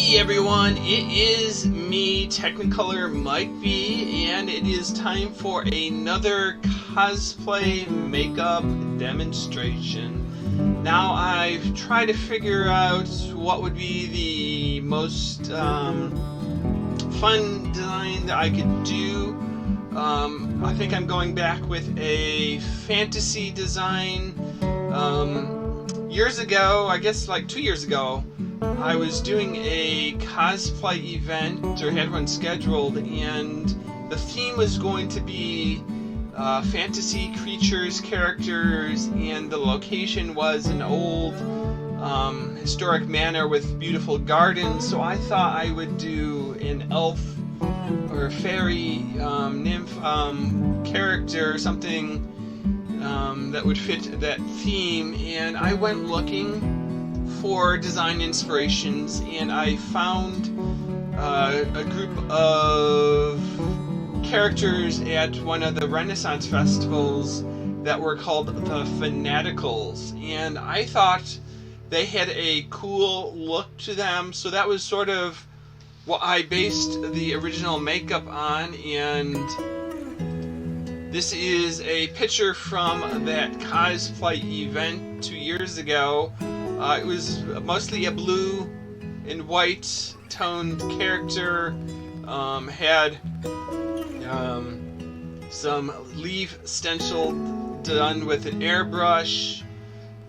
Hey everyone, it is me, Technicolor Mike B, and it is time for another cosplay makeup demonstration. Now I've tried to figure out what would be the most fun design that I could do. I think I'm going back with a fantasy design. Years ago, I guess like 2 years ago, I was doing a cosplay event, or had one scheduled, and the theme was going to be fantasy creatures, characters, and the location was an old historic manor with beautiful gardens. So I thought I would do an elf or fairy nymph character, something that would fit that theme, and I went looking for design inspirations, and I found a group of characters at one of the Renaissance festivals that were called the Fantastickals, and I thought they had a cool look to them, so that was sort of what I based the original makeup on. And this is a picture from that cosplay event 2 years ago. It was mostly a blue and white toned character. Had some leaf stencil done with an airbrush.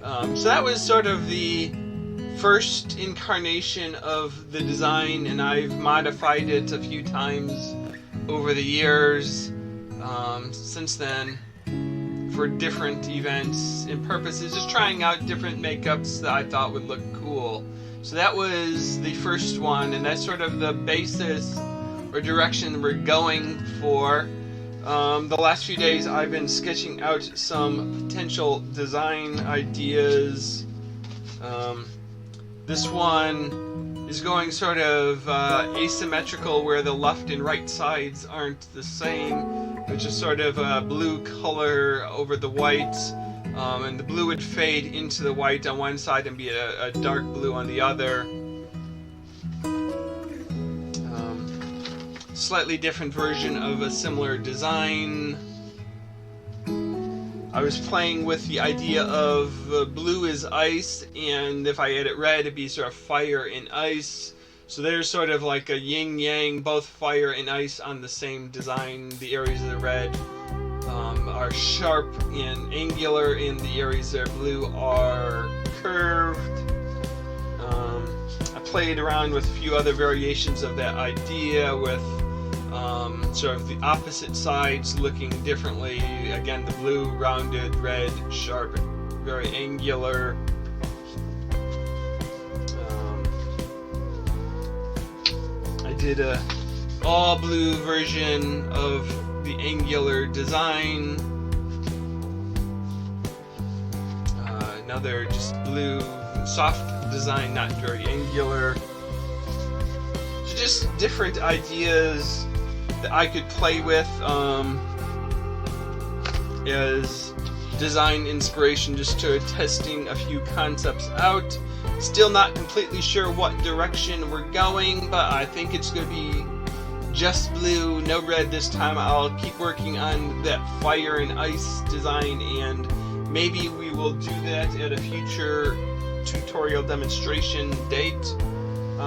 So that was sort of the first incarnation of the design, and I've modified it a few times over the years since then, for different events and purposes, just trying out different makeups that I thought would look cool. So that was the first one, and that's sort of the basis or direction we're going for. The last few days I've been sketching out some potential design ideas. This one is going sort of asymmetrical, where the left and right sides aren't the same, which is sort of a blue color over the white, and the blue would fade into the white on one side and be a dark blue on the other. Slightly different version of a similar design. I was playing with the idea of blue is ice, and if I had it red, it'd be sort of fire and ice. So there's sort of like a yin-yang, both fire and ice on the same design. The areas that are red are sharp and angular, and the areas that are blue are curved. I played around with a few other variations of that idea, with sort of the opposite sides looking differently. Again, the blue rounded, red sharp, very angular. I did a all blue version of the angular design. Another just blue soft design, not very angular. So just different ideas that I could play with as design inspiration, just to testing a few concepts out. Still not completely sure what direction we're going, but I think it's going to be just blue, no red this time. I'll keep working on that fire and ice design, and maybe we will do that at a future tutorial demonstration date.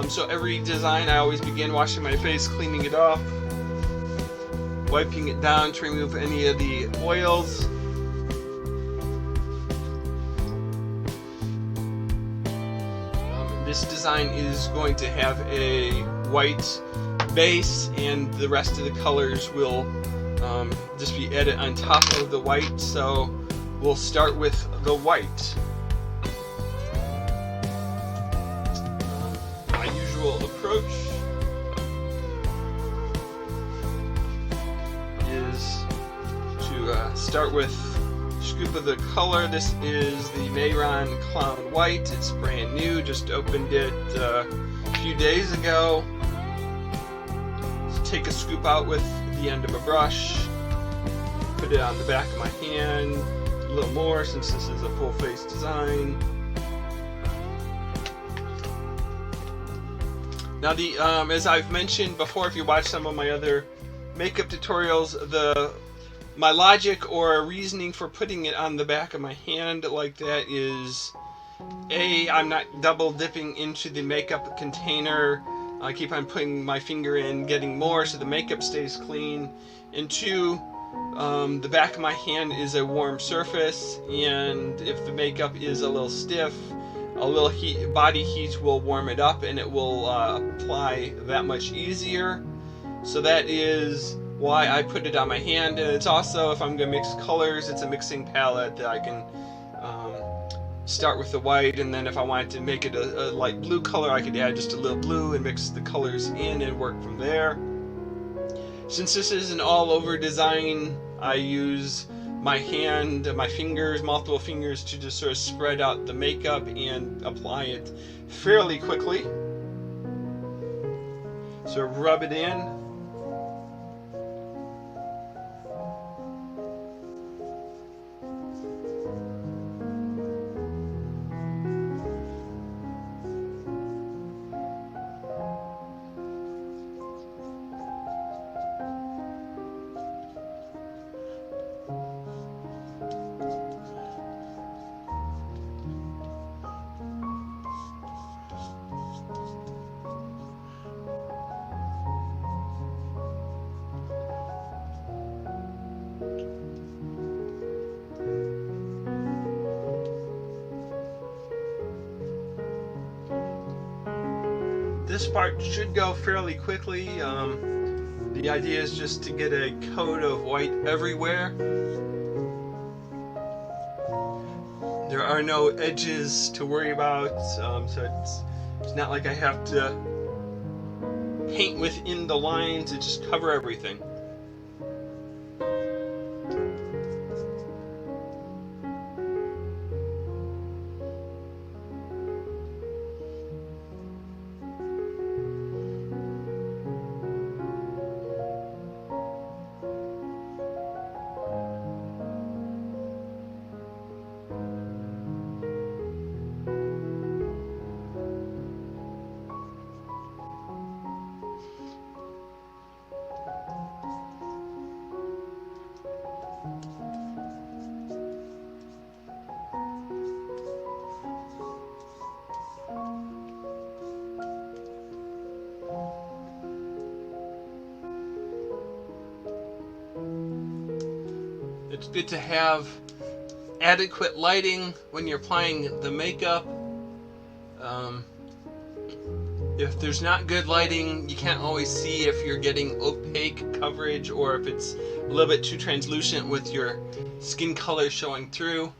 So every design, I always begin washing my face, cleaning it off, wiping it down to remove any of the oils. This design is going to have a white base, and the rest of the colors will just be added on top of the white. So we'll start with the white. My usual approach is to start with a scoop of the color. This is the Mehron Clown White. It's brand new, just opened it a few days ago. So take a scoop out with the end of a brush, put it on the back of my hand, a little more since this is a full face design. Now, as I've mentioned before, if you watch some of my other makeup tutorials, my logic or reasoning for putting it on the back of my hand like that is, A, I'm not double dipping into the makeup container. I keep on putting my finger in, getting more so the makeup stays clean. And 2, the back of my hand is a warm surface, and if the makeup is a little stiff, a little body heat will warm it up and it will apply that much easier. So that is why I put it on my hand. And it's also, if I'm going to mix colors, it's a mixing palette that I can start with the white, and then if I wanted to make it a light blue color, I could add just a little blue and mix the colors in and work from there. Since this is an all-over design, I use my hand, my fingers, multiple fingers, to just sort of spread out the makeup and apply it fairly quickly. So rub it in. This part should go fairly quickly. The idea is just to get a coat of white everywhere. There are no edges to worry about, so it's not like I have to paint within the lines, it just cover everything. It's good to have adequate lighting when you're applying the makeup. If there's not good lighting, you can't always see if you're getting opaque coverage or if it's a little bit too translucent with your skin color showing through.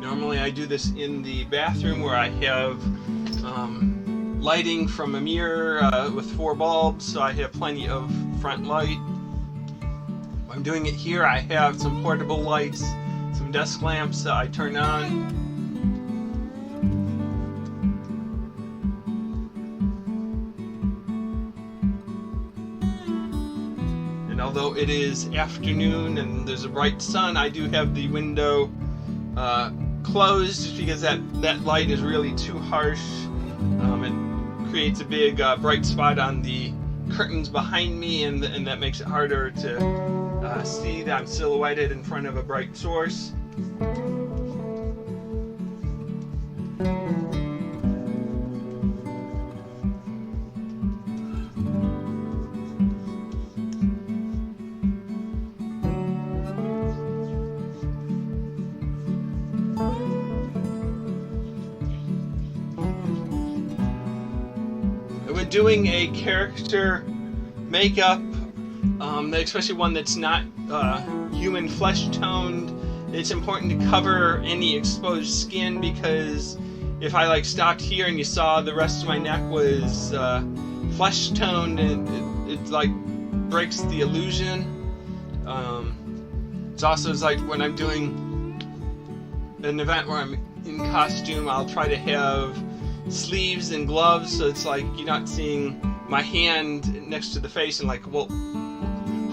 Normally I do this in the bathroom where I have lighting from a mirror with 4 bulbs, so I have plenty of front light. When I'm doing it here, I have some portable lights, some desk lamps that I turn on. And although it is afternoon and there's a bright sun, I do have the window closed just because that light is really too harsh. It creates a big bright spot on the curtains behind me, and that makes it harder to see that I'm silhouetted in front of a bright source. When doing a character makeup, especially one that's not human flesh toned, it's important to cover any exposed skin, because if I stopped here and you saw the rest of my neck was flesh toned, it breaks the illusion. It's also like when I'm doing an event where I'm in costume, I'll try to have sleeves and gloves, so it's like you're not seeing my hand next to the face and well,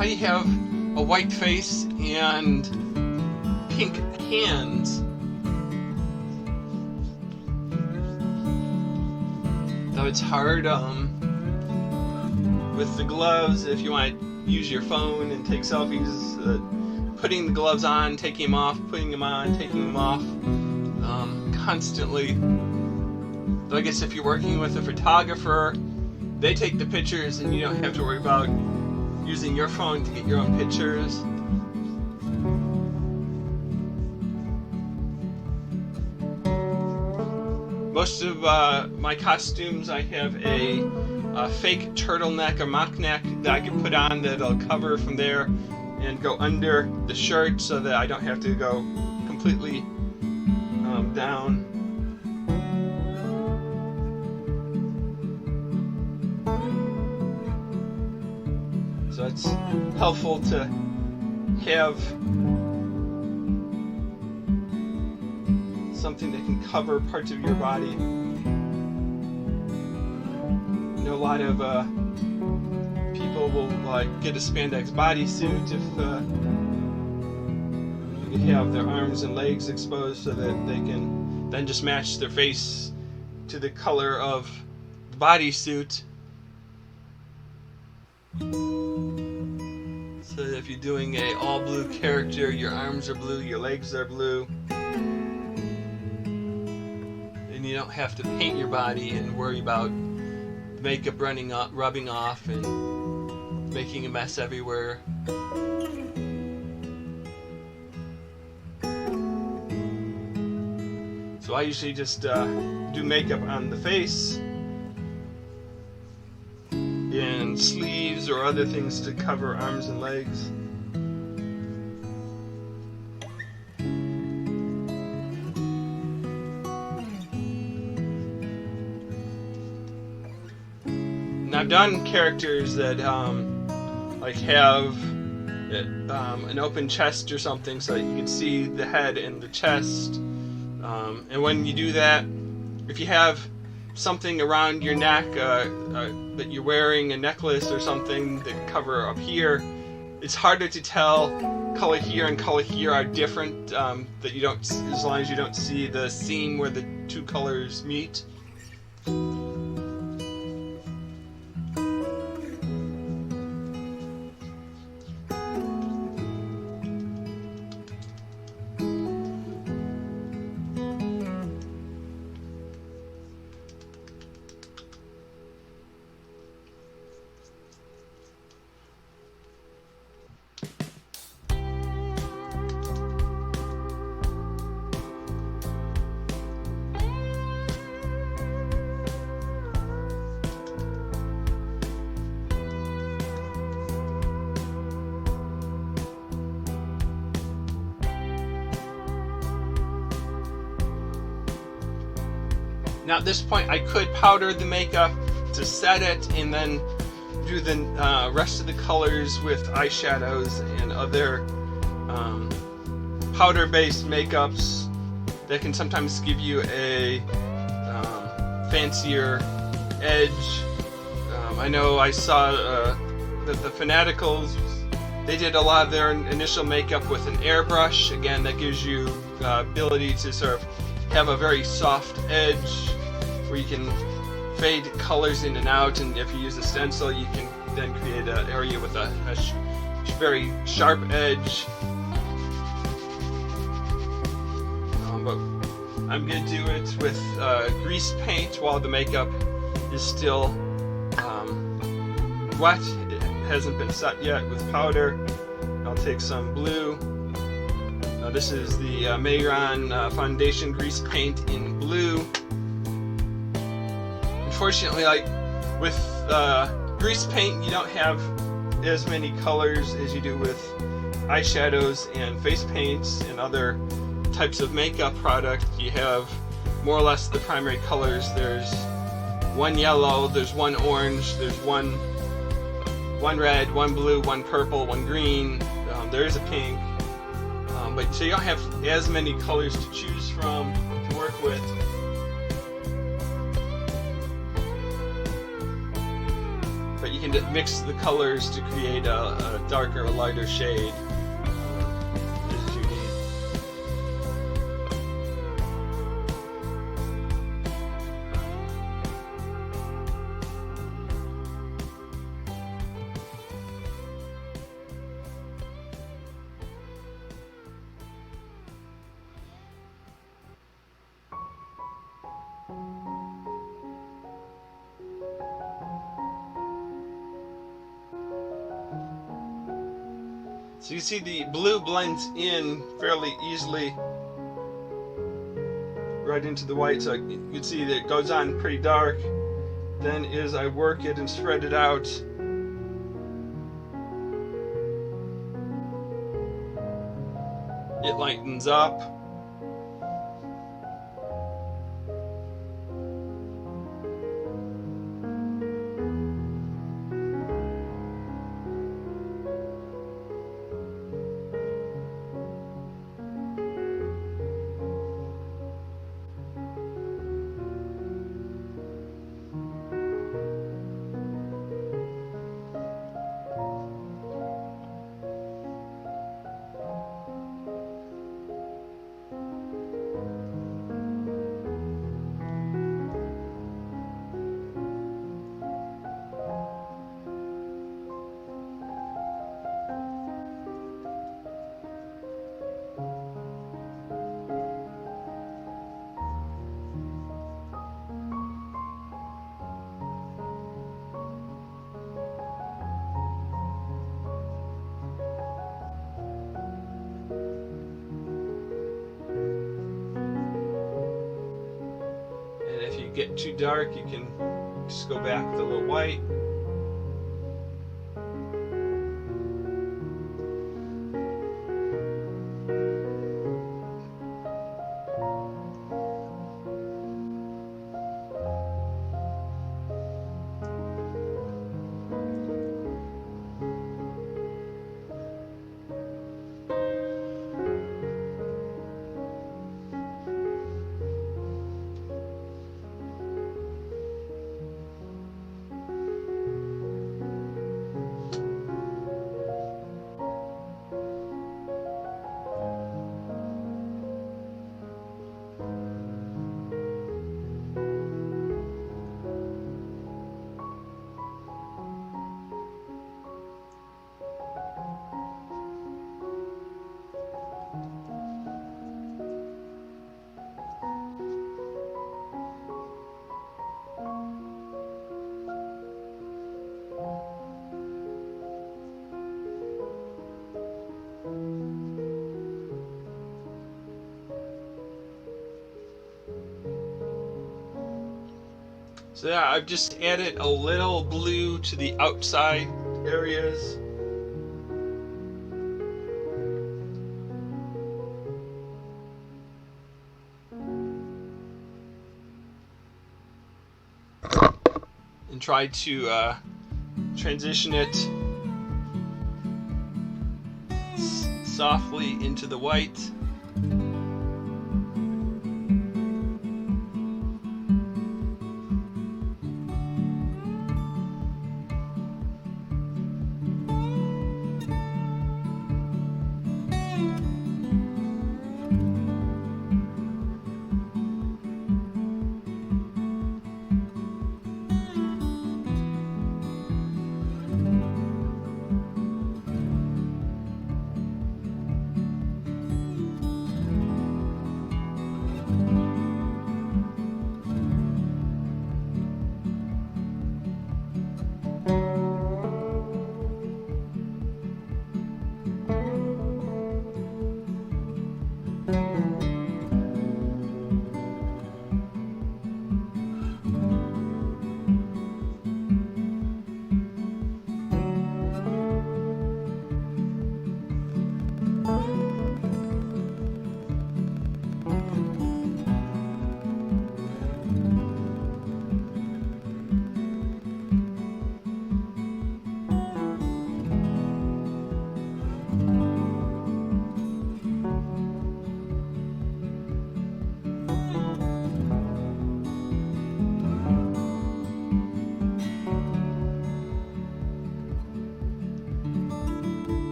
how do you have a white face and pink hands? Though it's hard with the gloves, if you want to use your phone and take selfies, putting the gloves on, taking them off, putting them on, taking them off, constantly. Though I guess if you're working with a photographer, they take the pictures and you don't have to worry about using your phone to get your own pictures. Most of my costumes, I have a fake turtleneck or mock neck that I can put on that'll cover from there and go under the shirt so that I don't have to go completely down. So it's helpful to have something that can cover parts of your body. I know a lot of people will get a spandex bodysuit if you have their arms and legs exposed so that they can then just match their face to the color of the bodysuit. So if you're doing a all blue character, your arms are blue, your legs are blue, and you don't have to paint your body and worry about makeup rubbing off and making a mess everywhere. So I usually just do makeup on the face and sleeves or other things to cover arms and legs. And I've done characters that have an open chest or something so that you can see the head and the chest. And when you do that, if you have something around your neck that you're wearing, a necklace or something that cover up here, it's harder to tell color here and color here are different, that you don't, as long as you don't see the seam where the two colors meet. Now at this point I could powder the makeup to set it and then do the rest of the colors with eyeshadows and other powder-based makeups that can sometimes give you a fancier edge. I know I saw that the Fantastickals, they did a lot of their initial makeup with an airbrush. Again, that gives you the ability to sort of have a very soft edge where you can fade colors in and out, and if you use a stencil you can then create an area with a very sharp edge. But I'm going to do it with grease paint while the makeup is still wet. It hasn't been set yet with powder. I'll take some blue. This is the Mehron foundation grease paint in blue. Unfortunately, like with grease paint, you don't have as many colors as you do with eyeshadows and face paints and other types of makeup product. You have more or less the primary colors. There's one yellow, there's one orange, there's one red, one blue, one purple, one green. There is a pink. But so you don't have as many colors to choose from to work with. But you you can mix the colors to create a darker or lighter shade as you need. So you see the blue blends in fairly easily right into the white, so you can see that it goes on pretty dark. Then as I work it and spread it out, it lightens up. Get too dark, you can just go back with a little white. So yeah, I've just added a little blue to the outside areas. And try to transition it softly into the white.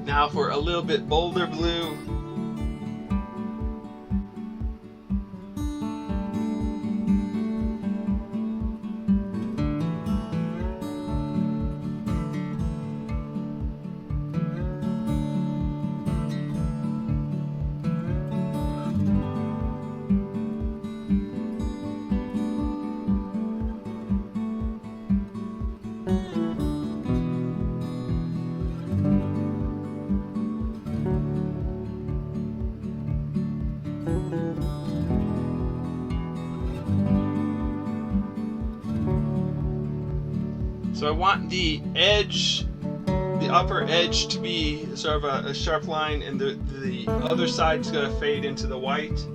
Now for a little bit bolder blue. So I want the edge, the upper edge, to be sort of a sharp line, and the other side's going to fade into the white.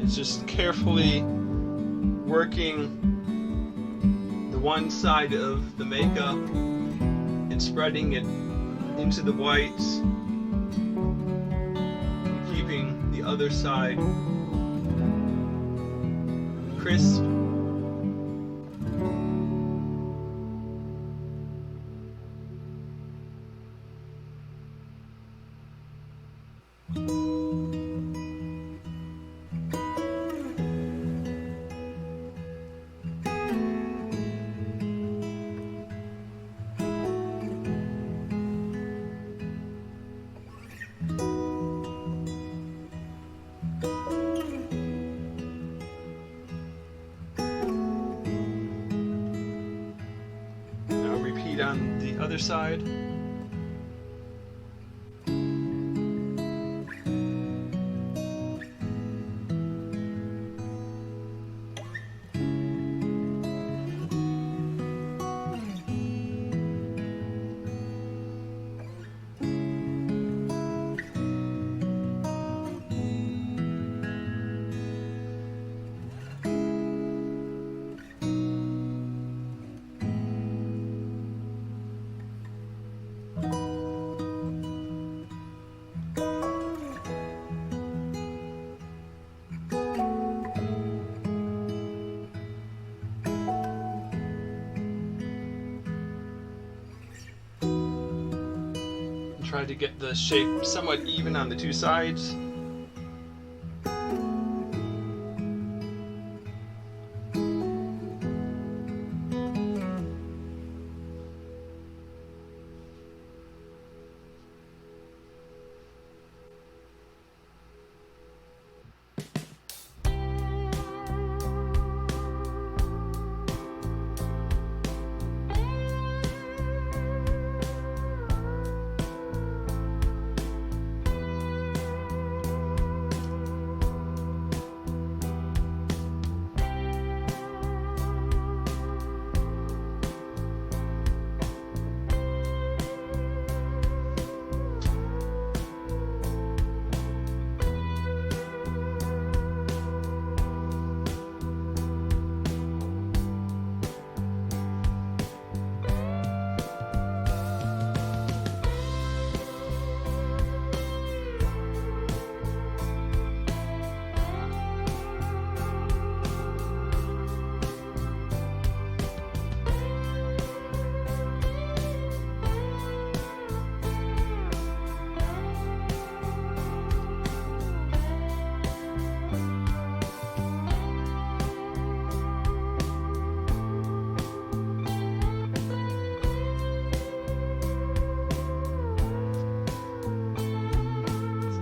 It's just carefully working the one side of the makeup and spreading it into the whites, keeping the other side crisp. On the other side. Try to get the shape somewhat even on the two sides.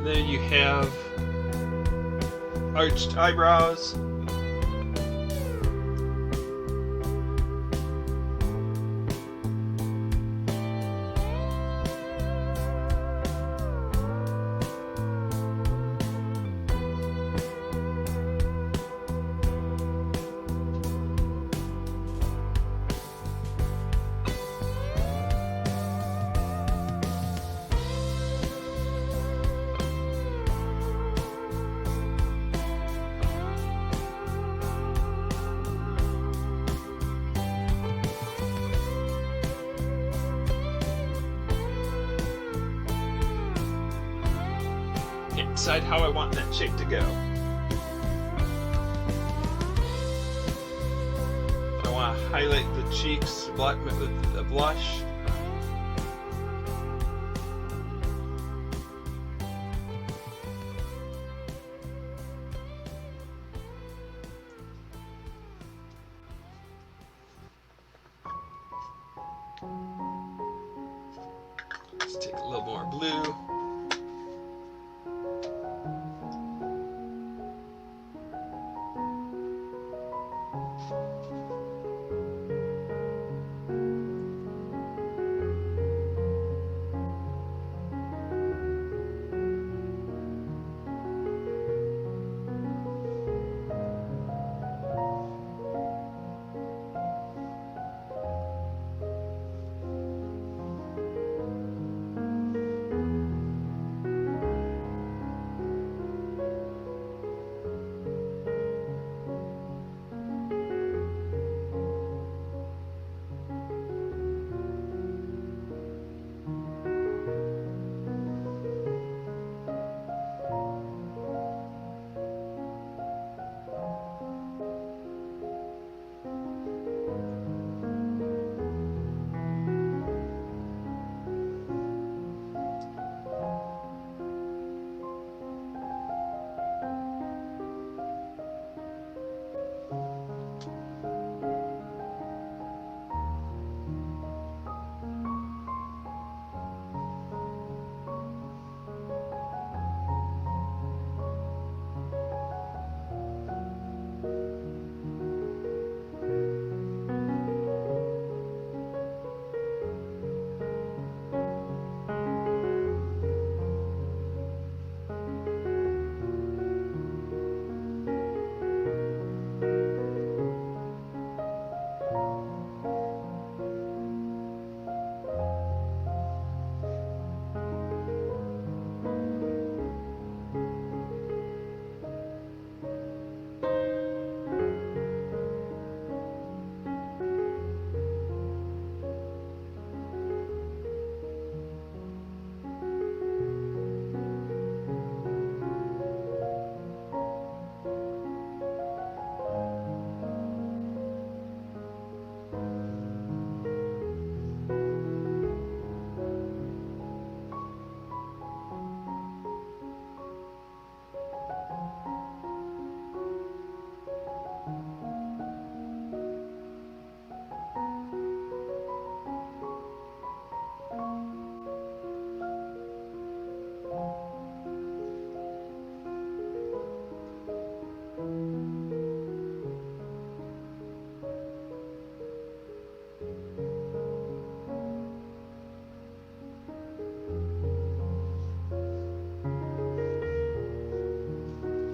Then you have arched eyebrows. decide how I want that shape to go. I want to highlight the cheeks with a blush. Let's take a little more blue.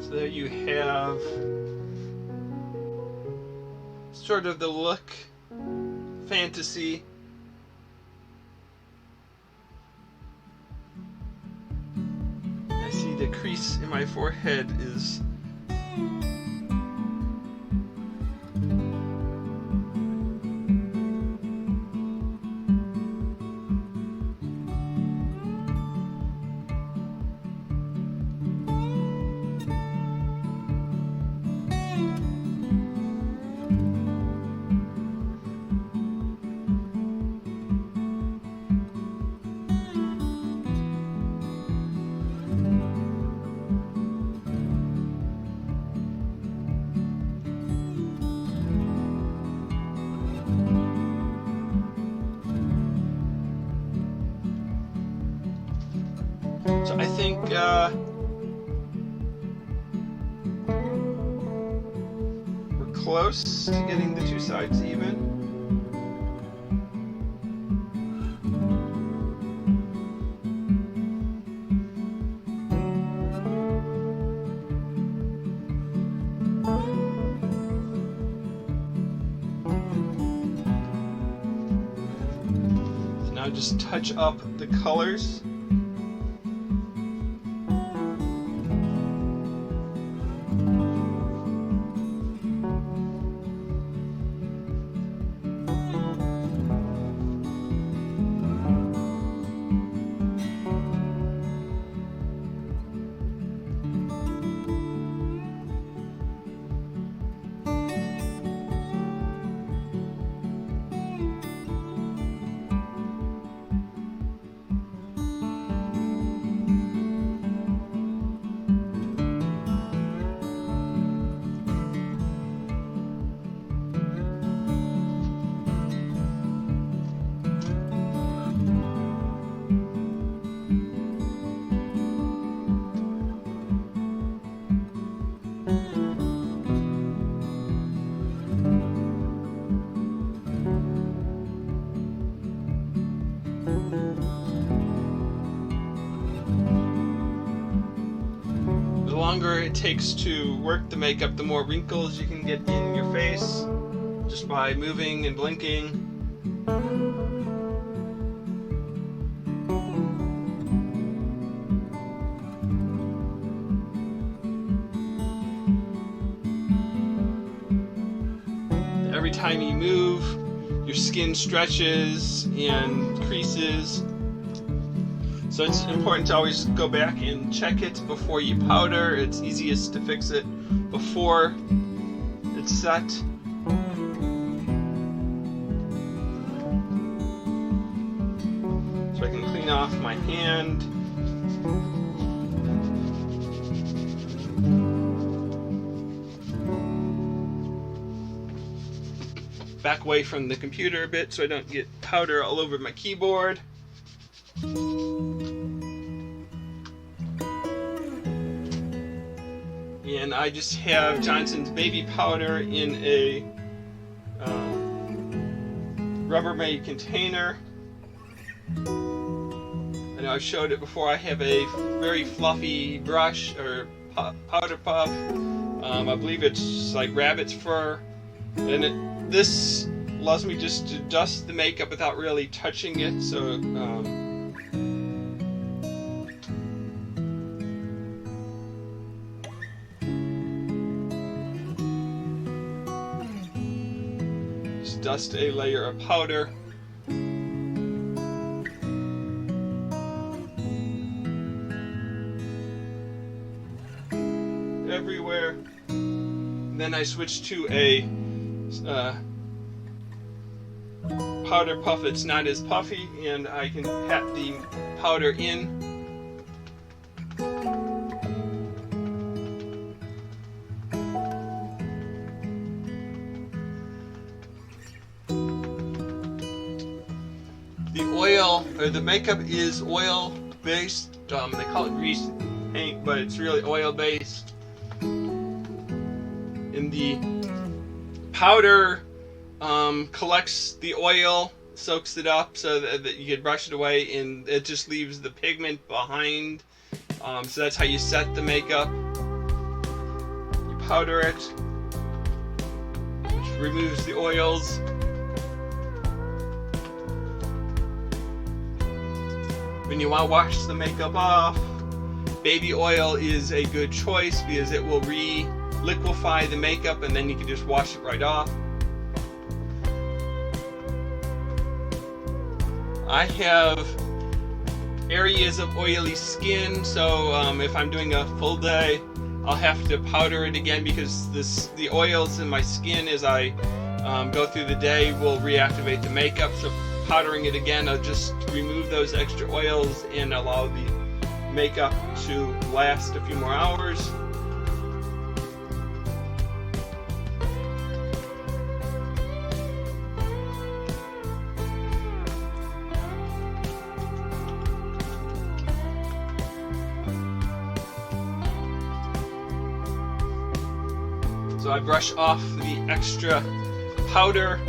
So there you have sort of the look, fantasy. I see the crease in my forehead is so I think we're close to getting the two sides even. So now just touch up the colors. longer it takes to work the makeup, the more wrinkles you can get in your face just by moving and blinking. Every time you move, your skin stretches and creases. So it's important to always go back and check it before you powder. It's easiest to fix it before it's set. So I can clean off my hand. Back away from the computer a bit so I don't get powder all over my keyboard. And I just have Johnson's baby powder in a Rubbermaid container. I know I've showed it before. I have a very fluffy brush or powder puff. I believe it's like rabbit's fur, and this allows me just to dust the makeup without really touching it. So just dust a layer of powder. Everywhere. And then I switch to a powder puff that's not as puffy, and I can pat the powder in. The oil, or the makeup, is oil based. They call it Greasepaint, but it's really oil based. And the powder collects the oil, soaks it up so that you can brush it away, and it just leaves the pigment behind. So that's how you set the makeup. You powder it, which removes the oils. When you want to wash the makeup off, baby oil is a good choice because it will liquefy the makeup, and then you can just wash it right off. I have areas of oily skin, so if I'm doing a full day, I'll have to powder it again because the oils in my skin as I go through the day will reactivate the makeup. So powdering it again, I'll just remove those extra oils and allow the makeup to last a few more hours. So I brush off the extra powder.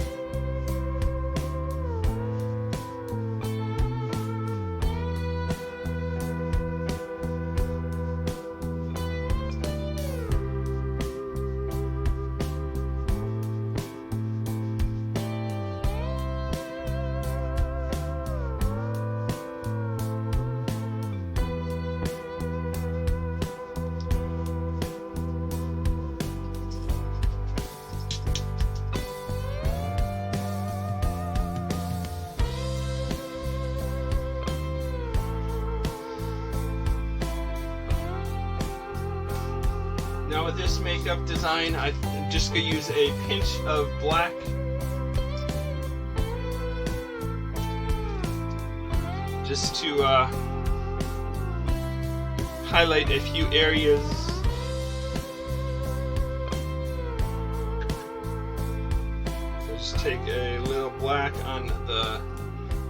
Now with this makeup design, I'm just going to use a pinch of black. Just to highlight a few areas. So just take a little black on the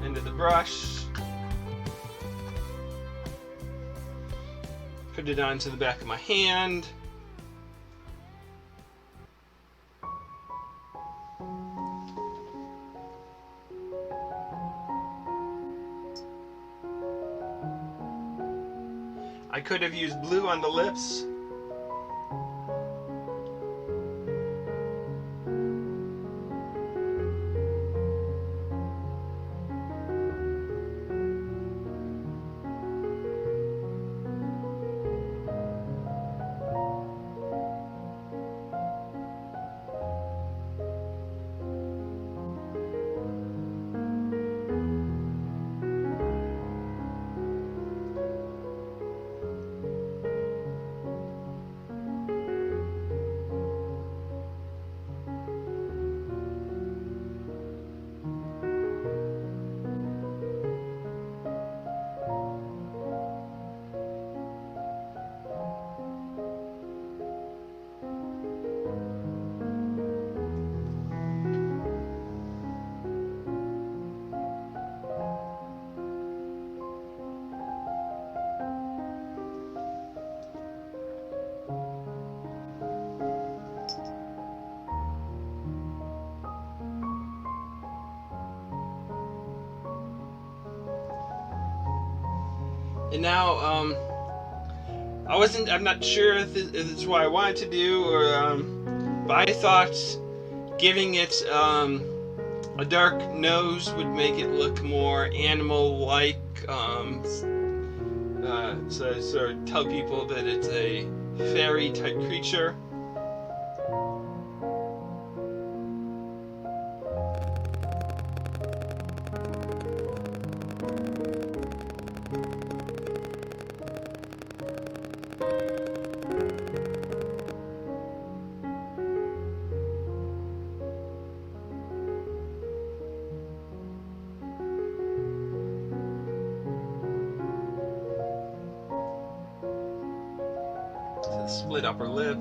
end of the brush. Put it onto the back of my hand. I could have used blue on the lips, And now, I'm not sure if this is what I wanted to do, or, but I thought giving it a dark nose would make it look more animal-like, so I sort of tell people that it's a fairy-type creature. Split upper lip.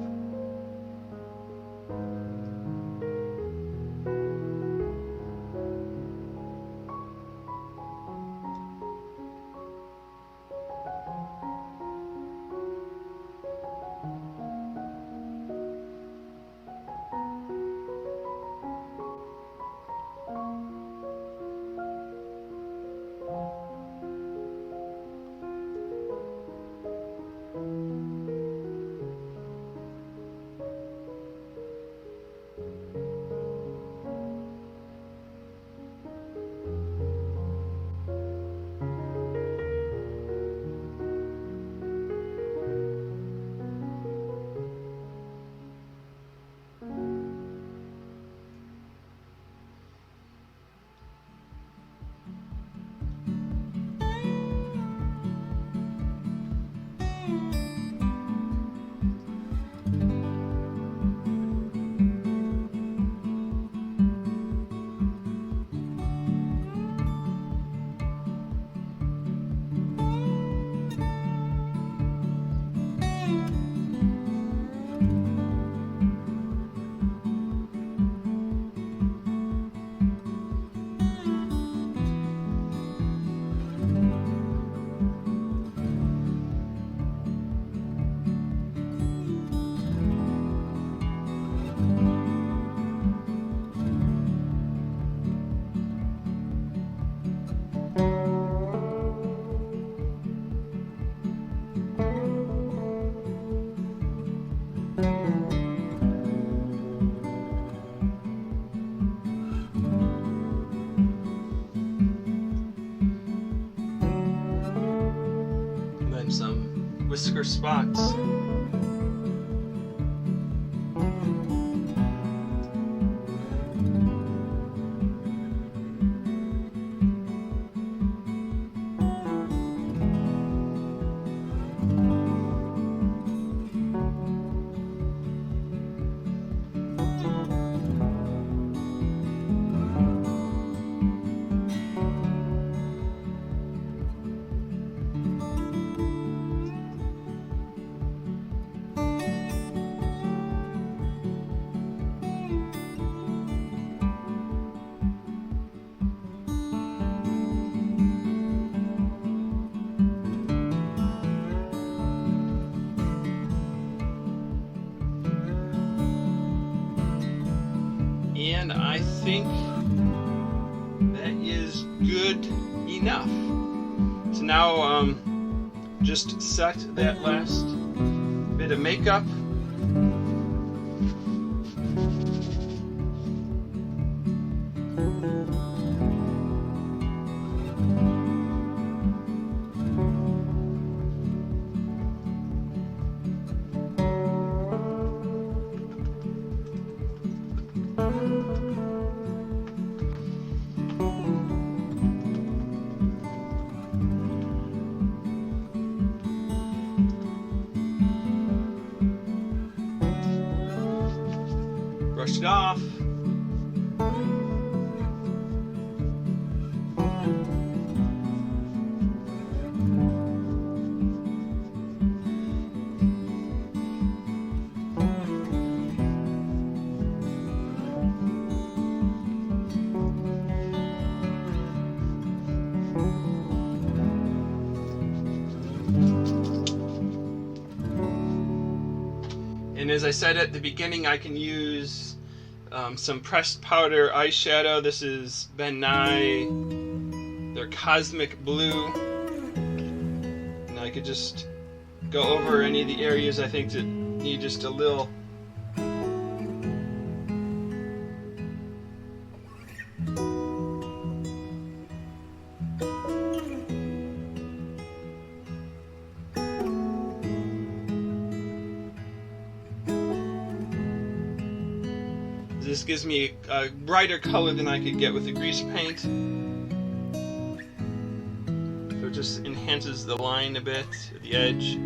Some whisker spots. And I think that is good enough. So now just set that last bit of makeup. Brush it off. And as I said at the beginning, I can use some pressed powder eyeshadow. This is Ben Nye, their Cosmic Blue. And could just go over any of the areas I think that need just a little. This gives me a brighter color than I could get with the grease paint. So it just enhances the line a bit, the edge.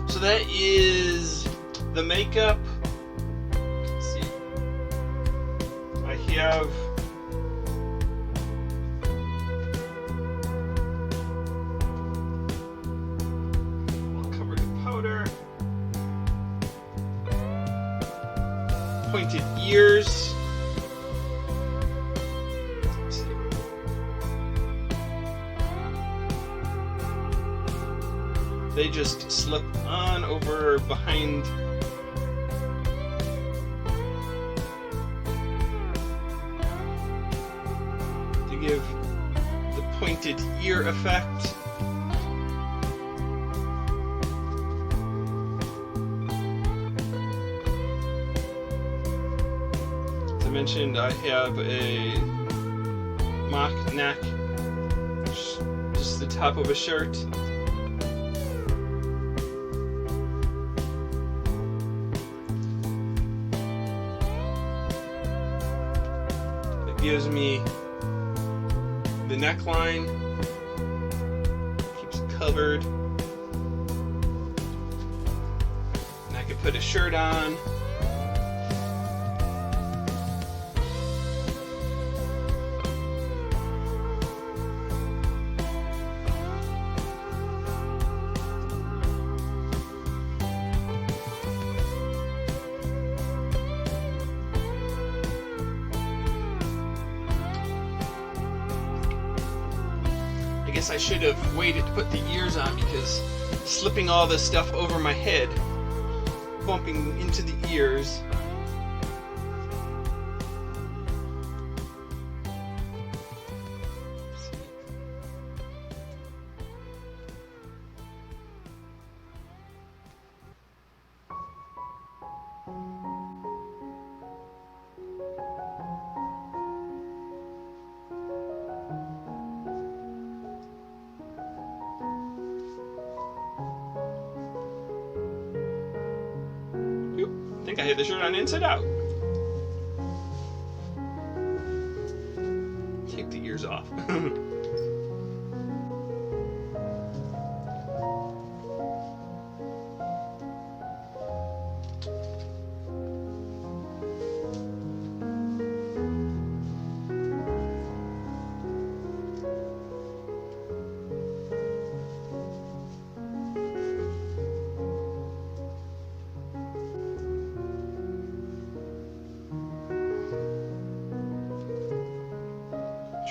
So that is the makeup. Let's see. I have covered in powder, pointed ears. Let's see. They just slip on over behind to give the pointed ear effect. As I mentioned, I have a mock neck, just the top of a shirt. Gives me the neckline, keeps it covered, and I can put a shirt on. I guess I should have waited to put the ears on, because slipping all this stuff over my head, bumping into the ears. I think I had the shirt on inside out. Take the ears off.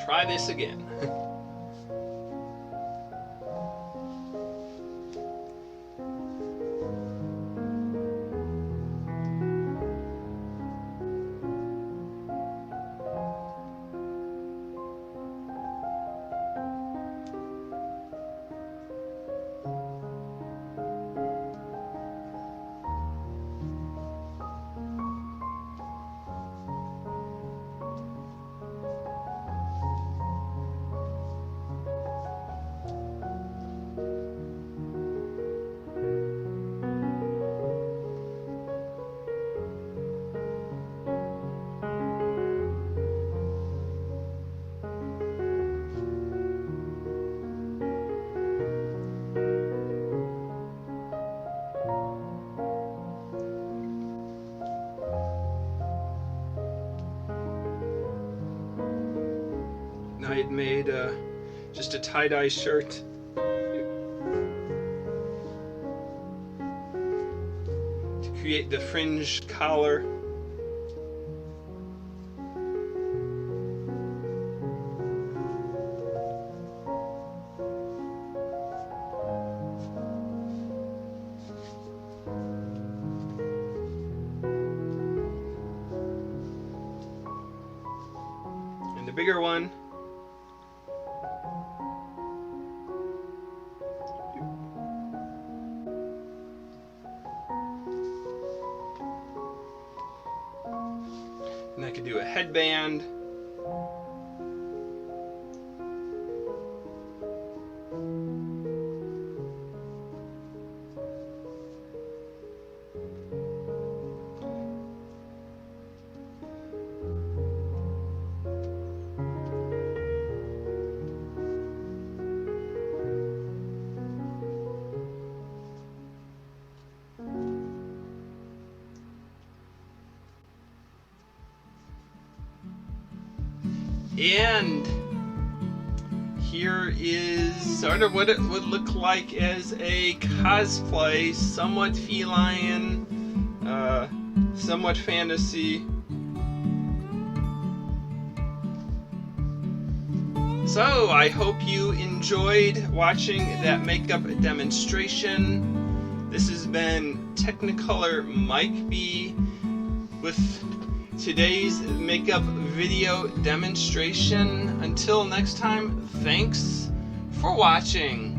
Try this again. I had made just a tie-dye shirt. To create the fringe collar. And the bigger one, and I could do a headband. And here is sort of what it would look like as a cosplay, somewhat feline, somewhat fantasy. So I hope you enjoyed watching that makeup demonstration. This has been Technicolor Mike B with today's makeup video demonstration. Until next time, thanks for watching.